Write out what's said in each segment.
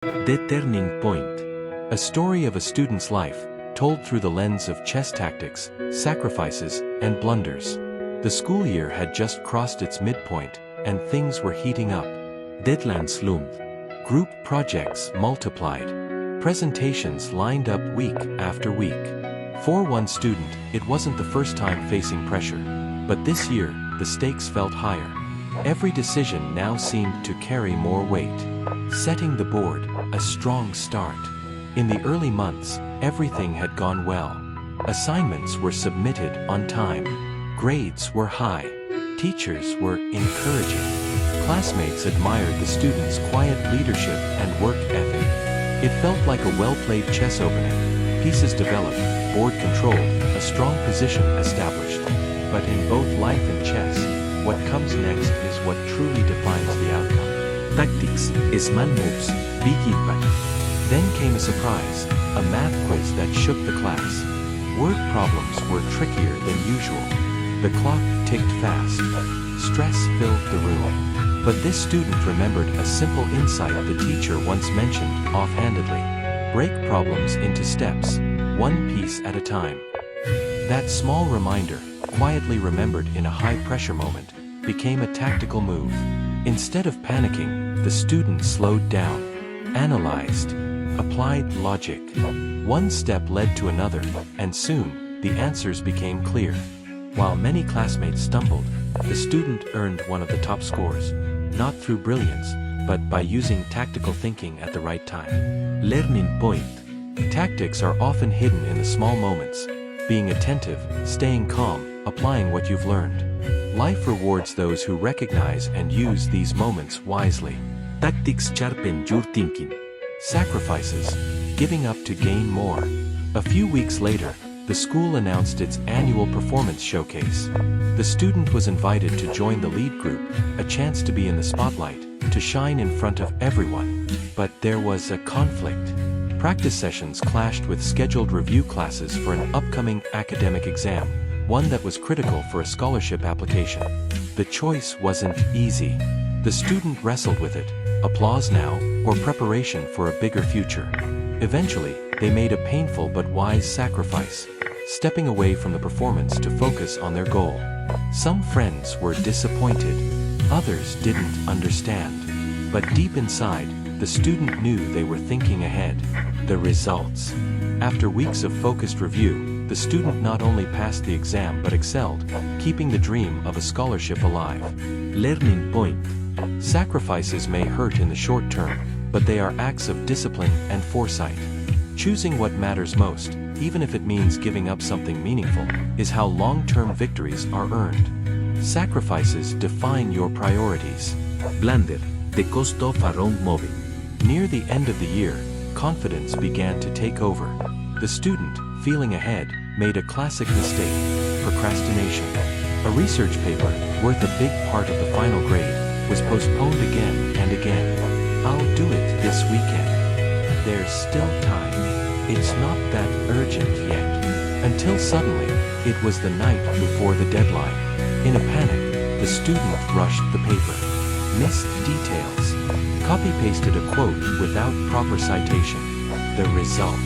The Turning Point. A story of a student's life, told through the lens of chess tactics, sacrifices, and blunders. The school year had just crossed its midpoint, and things were heating up. Deadlines loomed. Group projects multiplied. Presentations lined up week after week. For one student, it wasn't the first time facing pressure. But this year, the stakes felt higher. Every decision now seemed to carry more weight. Setting the board, a strong start. In the early months, everything had gone well. Assignments were submitted on time. Grades were high. Teachers were encouraging. Classmates admired the students' quiet leadership and work ethic. It felt like a well-played chess opening. Pieces developed, board controlled, a strong position established. But in both life and chess, what comes next is what truly defines the outcome. Tactics, small moves, big impact. Then came a surprise, a math quiz that shook the class. Word problems were trickier than usual. The clock ticked fast. Stress filled the room. But this student remembered a simple insight the teacher once mentioned offhandedly. Break problems into steps, one piece at a time. That small reminder, quietly remembered in a high-pressure moment, became a tactical move. Instead of panicking, the student slowed down, analyzed, applied logic. One step led to another, and soon, the answers became clear. While many classmates stumbled, the student earned one of the top scores, not through brilliance, but by using tactical thinking at the right time. Learning point. Tactics are often hidden in the small moments. Being attentive, staying calm, applying what you've learned. Life rewards those who recognize and use these moments wisely. Tactics sharpen your thinking. Sacrifices, giving up to gain more. A few weeks later, the school announced its annual performance showcase. The student was invited to join the lead group, a chance to be in the spotlight, to shine in front of everyone. But there was a conflict. Practice sessions clashed with scheduled review classes for an upcoming academic exam, one that was critical for a scholarship application. The choice wasn't easy. The student wrestled with it, applause now, or preparation for a bigger future. Eventually, they made a painful but wise sacrifice, stepping away from the performance to focus on their goal. Some friends were disappointed, others didn't understand. But deep inside, the student knew they were thinking ahead. The results. After weeks of focused review, the student not only passed the exam but excelled, keeping the dream of a scholarship alive. Learning point. Sacrifices may hurt in the short term, but they are acts of discipline and foresight. Choosing what matters most, even if it means giving up something meaningful, is how long-term victories are earned. Sacrifices define your priorities. Blunder, the cost of a wrong move. Near the end of the year, confidence began to take over. The student, feeling ahead, made a classic mistake: procrastination. A research paper, worth a big part of the final grade, was postponed again and again. I'll do it this weekend. There's still time. It's not that urgent yet. Until suddenly, it was the night before the deadline. In a panic, the student rushed the paper. Missed details. Copy-pasted a quote without proper citation. The result: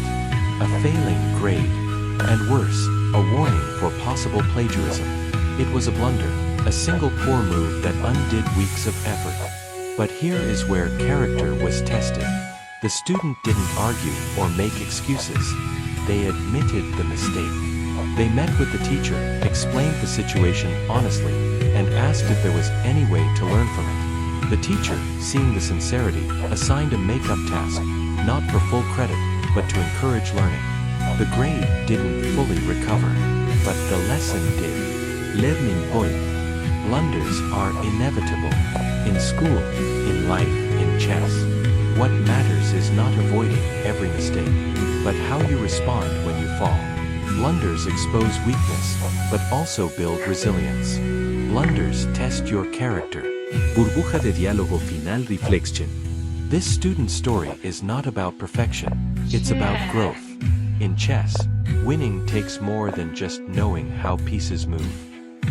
a failing grade. And worse, a warning for possible plagiarism. It was a blunder, a single poor move that undid weeks of effort. But here is where character was tested. The student didn't argue or make excuses. They admitted the mistake. They met with the teacher, explained the situation honestly, and asked if there was any way to learn from it. The teacher, seeing the sincerity, assigned a makeup task, not for full credit, but to encourage learning. The grade didn't fully recover, but the lesson did. Learning point. Blunders are inevitable. In school, in life, in chess. What matters is not avoiding every mistake, but how you respond when you fall. Blunders expose weakness, but also build resilience. Blunders test your character. Burbuja de diálogo final reflection. This student's story is not about perfection, it's about growth. In chess, winning takes more than just knowing how pieces move.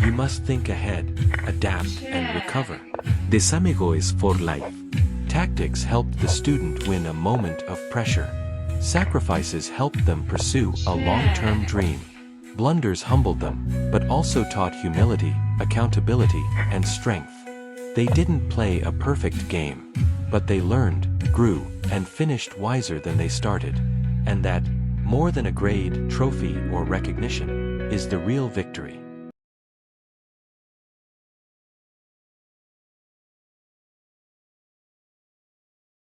You must think ahead, adapt, and recover. The same goes for life. Tactics helped the student win a moment of pressure. Sacrifices helped them pursue a long-term dream. Blunders humbled them, but also taught humility, accountability, and strength. They didn't play a perfect game, but they learned, grew, and finished wiser than they started. And that, more than a grade, trophy, or recognition, is the real victory.